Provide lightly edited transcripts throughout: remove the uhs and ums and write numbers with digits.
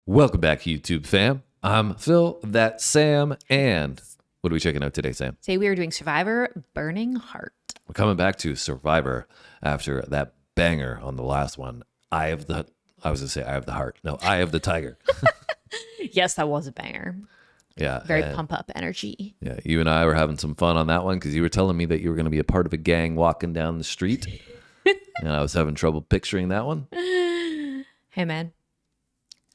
Welcome back, YouTube fam. I'm Phil, that's Sam, and what are we checking out today, Sam? Today we are doing Survivor Burning Heart. We're coming back to Survivor after that banger on the last one. Eye of the heart. No, Eye of the Tiger. Yes, that was a banger. Yeah. Very pump up energy. Yeah, you and I were having some fun on that one because you were telling me that you were going to be a part of a gang walking down the street. And I was having trouble picturing that one. Hey, man.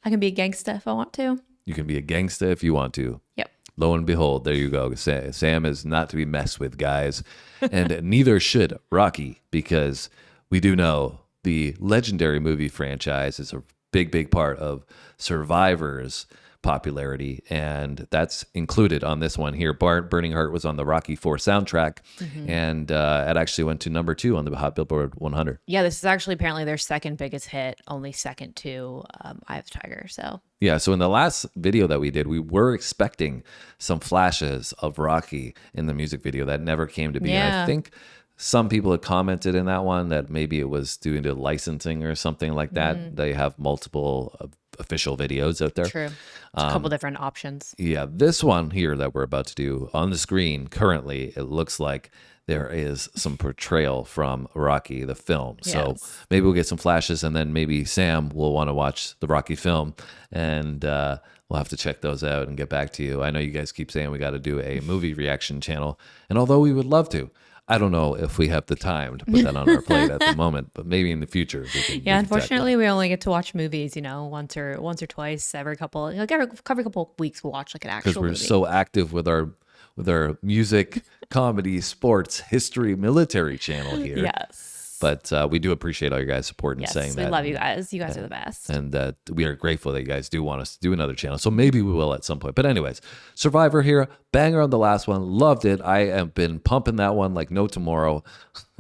I can be a gangsta if I want to. You can be a gangsta if you want to. Yep. Lo and behold, there you go. Sam is not to be messed with, guys. And neither should Rocky, because we do know the legendary movie franchise is a big, big part of Survivor's popularity, and that's included on this one here. Burning Heart was on the Rocky IV soundtrack, and it actually went to number 2 on the Hot Billboard 100. Yeah, this is actually apparently their second biggest hit, only second to Eye of the Tiger. So yeah, so in the last video that we did, we were expecting some flashes of Rocky in the music video that never came to be. Yeah. I think some people had commented in that one that maybe it was due to licensing or something like that. They have multiple official videos out there. true. It's a couple different options. Yeah, this one here that we're about to do on the screen currently, it looks like there is some portrayal from Rocky, the film. So Yes. maybe we'll get some flashes, and then maybe Sam will want to watch the Rocky film, and we'll have to check those out and get back to you. I know you guys keep saying we got to do a movie reaction channel, and although we would love to, I don't know if we have the time to put that on our plate at the moment, but maybe in the future. Yeah, unfortunately, we only get to watch movies, once or twice every couple, every couple of weeks. We'll watch like an actual because we're movie. so active with our music, comedy, sports, history, military channel here. Yes. But we do appreciate all your guys' support and Yes, saying we that. love you guys. You guys are the best. And we are grateful that you guys do want us to do another channel. So maybe we will at some point. But anyways, Survivor here, banger on the last one. Loved it. I have been pumping that one like no tomorrow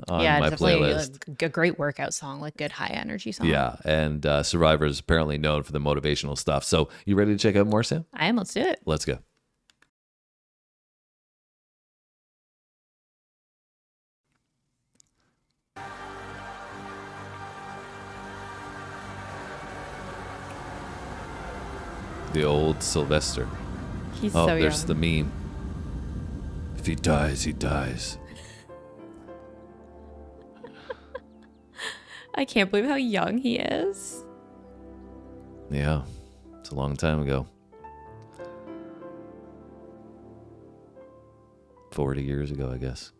on my playlist. A great workout song, like good high energy song. Yeah, and Survivor is apparently known for the motivational stuff. So you ready to check out more, Sam? I am. Let's do it. Let's go. The old Sylvester. He's so young. There's the meme. If he dies, he dies. I can't believe how young he is. Yeah, it's a long time ago. 40 years ago, I guess.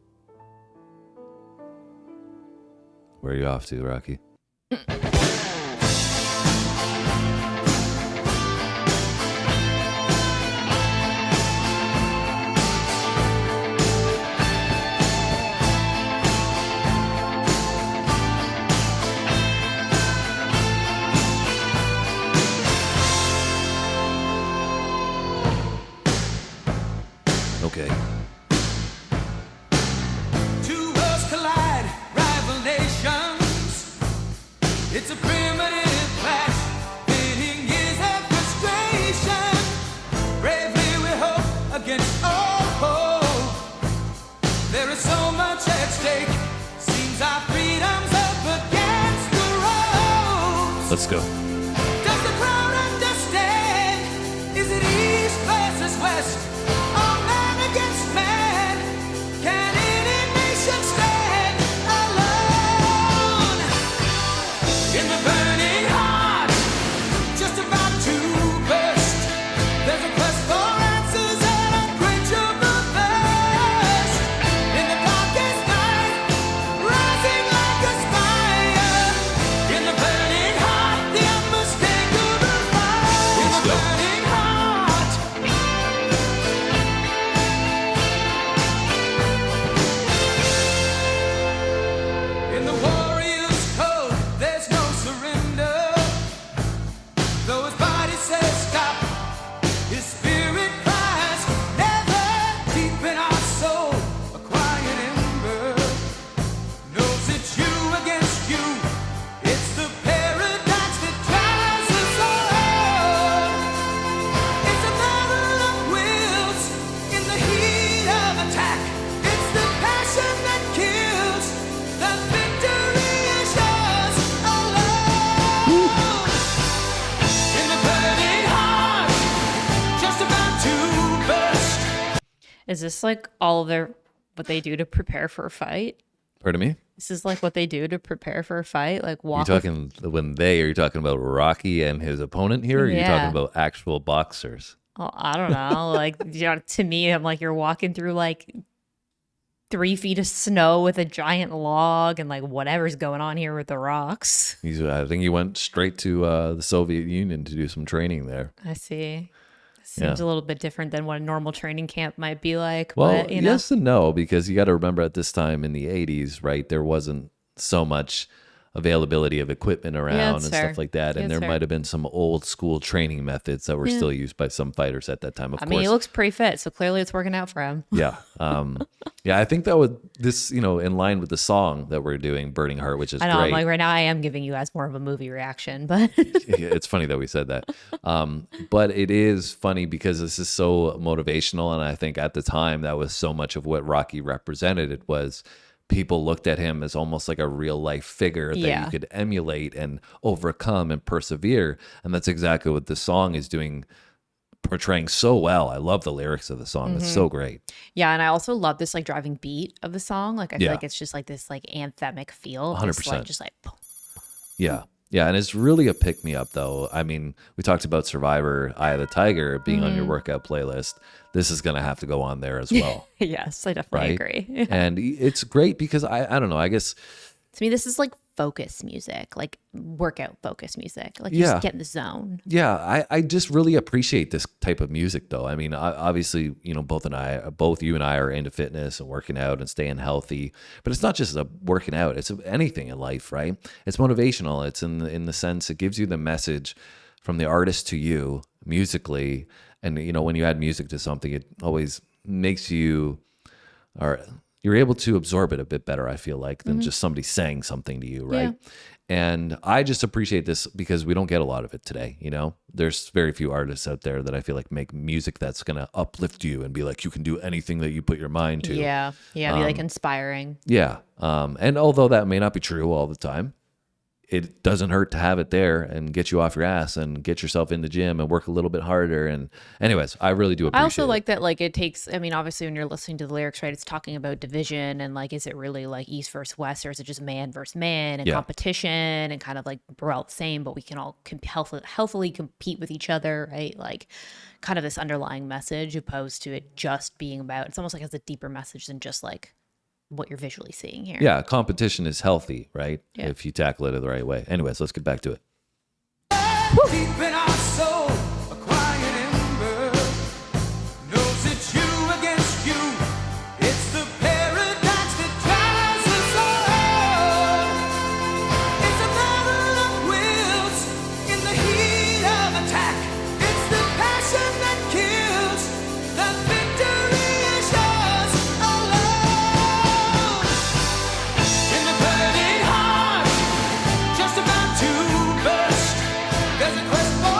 Where are you off to, Rocky? Okay. Two worlds collide, rival nations. It's a primitive clash, pitting years of frustration. Bravely we hope against all hope. There is so much at stake. Seems our freedom's up against the ropes. Let's go. Does the crowd understand? Is it east versus west? Or man against man? Can any nation stand alone? In the burning heart, just about to burst, there's a quest for answers and unquenchable thirst. In the darkest night, rising like a spire. In the burning heart, the Is this like all of their what they do to prepare for a fight? Pardon me? This is like what they do to prepare for a fight, like You walk. talking are you talking about Rocky and his opponent here? Or are you Yeah. talking about actual boxers? Oh, I don't know. Like, to me, I'm like, you're walking through like 3 feet of snow with a giant log and like whatever's going on here with the rocks. I think he went straight to the Soviet Union to do some training there. I see. Seems a little bit different than what a normal training camp might be like. Well, but, you know. yes and no, because you got to remember at this time in the 80s, right, there wasn't so much availability of equipment around and that's fair. stuff like that. And That's there fair. might have been some old school training methods that were still used by some fighters at that time, of I course. mean, he looks pretty fit, so clearly it's working out for him. Yeah. I think that was this, in line with the song that we're doing, Burning Heart, which is I know. great. I'm like, right now I am giving you guys more of a movie reaction, but It's funny that we said that. But it is funny because this is so motivational. And I think at the time that was so much of what Rocky represented. It was people looked at him as almost like a real life figure that Yeah. you could emulate and overcome and persevere. And that's exactly what the song is doing, portraying so well. I love the lyrics of the song. It's so great. yeah. And I also love this like driving beat of the song. Like, I feel Yeah. like it's just like this like anthemic feel. 100%. Just like boom. Yeah. Yeah. And it's really a pick me up, though. I mean, we talked about Survivor, Eye of the Tiger being on your workout playlist. This is going to have to go on there as well. Yes, I definitely Right. agree. And it's great because I don't know, I guess, To me, this is like focus music, like workout focus music. Like, Yeah. just get in the zone. yeah, I just really appreciate this type of music, though. I mean, obviously, both you and I are into fitness and working out and staying healthy, but it's not just working out. It's anything in life, right? It's motivational. It's in the sense it gives you the message from the artist to you musically. And, when you add music to something, it always makes you, or you're able to absorb it a bit better, I feel like, than just somebody saying something to you, right? Yeah. And I just appreciate this because we don't get a lot of it today, There's very few artists out there that I feel like make music that's going to uplift you and be like, you can do anything that you put your mind to. Yeah. Yeah. Be like inspiring. Yeah. And although that may not be true all the time, it doesn't hurt to have it there and get you off your ass and get yourself in the gym and work a little bit harder. And anyways, I really do appreciate I also it. like that, like, it takes, I mean, obviously when you're listening to the lyrics, right, it's talking about division and like, is it really like East versus West, or is it just man versus man and Yeah. competition and kind of like we're all the same, but we can all healthily compete with each other, right? Like, kind of this underlying message opposed to it just being about, it's almost like it has a deeper message than just like what you're visually seeing here. Yeah, competition is healthy, right? Yeah. If you tackle it the right way. Anyways, let's get back to it. Deep in our soul, a quiet ember knows it's you against you. It's the paradox that drives us all. It's a battle of wills in the heat of attack. It's the passion that kills. The victory is yours alone. In the burning heart, just about to burst. There's a quest for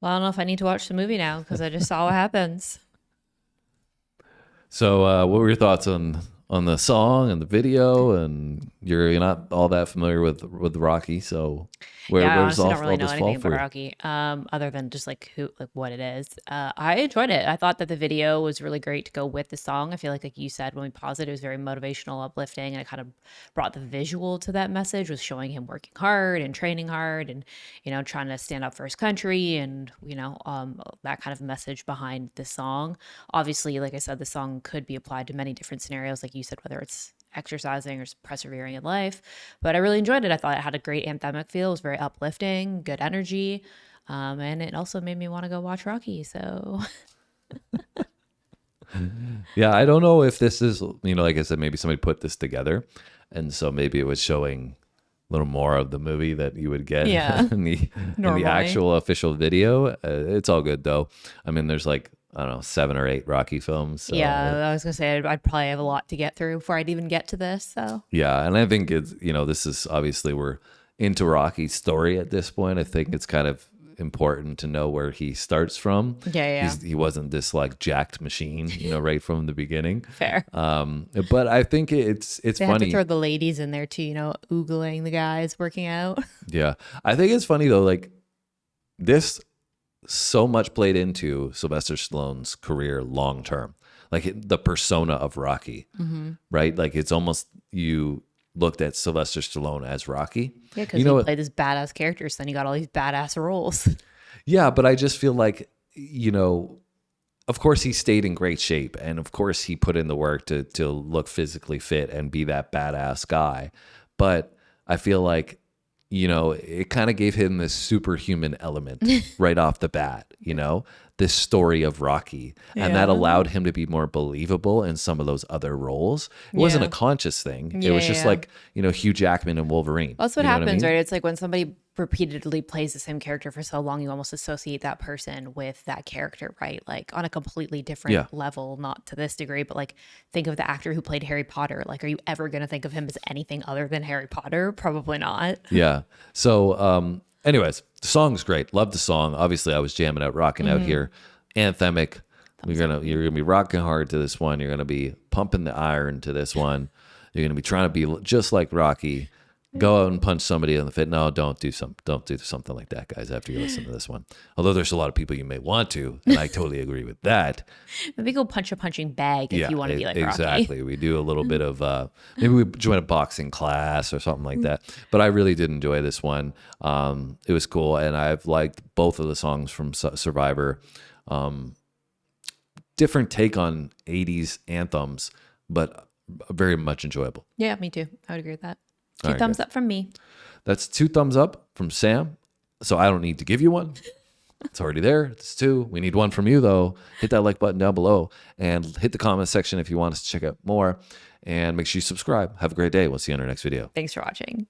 Well, I don't know if I need to watch the movie now because I just saw what happens. So, what were your thoughts on the song and the video? And you're not all that familiar with Rocky, so Yeah, I where's honestly all, don't really all know this fall anything for about you? Rocky, other than just like what it is. I enjoyed it. I thought that the video was really great to go with the song. I feel like you said, when we paused it, it was very motivational, uplifting, and it kind of brought the visual to that message with showing him working hard and training hard, and trying to stand up for his country, and that kind of message behind the song. Obviously, like I said, the song could be applied to many different scenarios, like you said, whether it's exercising or persevering in life. But I really enjoyed it. I thought it had a great anthemic feel. It was very uplifting, good energy. And it also made me want to go watch Rocky. So Yeah, I don't know if this is, like I said, maybe somebody put this together, and so maybe it was showing a little more of the movie that you would get Yeah, in the normally. actual official video. It's all good though. I mean, there's like, I don't know, 7 or 8 Rocky films. So yeah, I was going to say I'd probably have a lot to get through before I'd even get to this. So yeah, and I think it's, this is obviously, we're into Rocky's story at this point. I think it's kind of important to know where he starts from. Yeah. He wasn't this like jacked machine, right from the beginning. Fair. But I think it's They have to funny. throw the ladies in there too, oogling the guys working out. Yeah, I think it's funny though. Like this, so much played into Sylvester Stallone's career long term, like the persona of Rocky, right? Like it's almost, you looked at Sylvester Stallone as Rocky. Yeah, because he played this badass character, so then you got all these badass roles. Yeah, but I just feel like, of course he stayed in great shape, and of course he put in the work to look physically fit and be that badass guy. But I feel like, it kind of gave him this superhuman element right off the bat, this story of Rocky. And that Yeah. allowed him to be more believable in some of those other roles. It wasn't a Yeah. conscious thing. It Yeah, was just yeah. like, Hugh Jackman and Wolverine. That's what You know I happens, mean? right? It's like when somebody repeatedly plays the same character for so long, you almost associate that person with that character, right? Like on a completely different Yeah. level, not to this degree, but like think of the actor who played Harry Potter. Like, are you ever going to think of him as anything other than Harry Potter? Probably not. Yeah. So, anyways, the song's great. Love the song. Obviously, I was jamming out, rocking out here. Anthemic. You're gonna be rocking hard to this one. You're gonna be pumping the iron to this one. You're gonna be trying to be just like Rocky. Go out and punch somebody in the face. No, don't do something like that, guys. After you listen to this one, although there's a lot of people you may want to, and I totally agree with that. Maybe go punch a punching bag if you want to be like Rocky. Exactly. We do a little bit of maybe we join a boxing class or something like that. But I really did enjoy this one. It was cool, and I've liked both of the songs from Survivor. Different take on 80s anthems, but very much enjoyable. Yeah, me too. I would agree with that. All Two right, thumbs good. up from me. That's 2 thumbs up from Sam. So I don't need to give you one. It's already there. It's 2. We need 1 from you, though. Hit that like button down below and hit the comment section if you want us to check out more. And make sure you subscribe. Have a great day. We'll see you on our next video. Thanks for watching.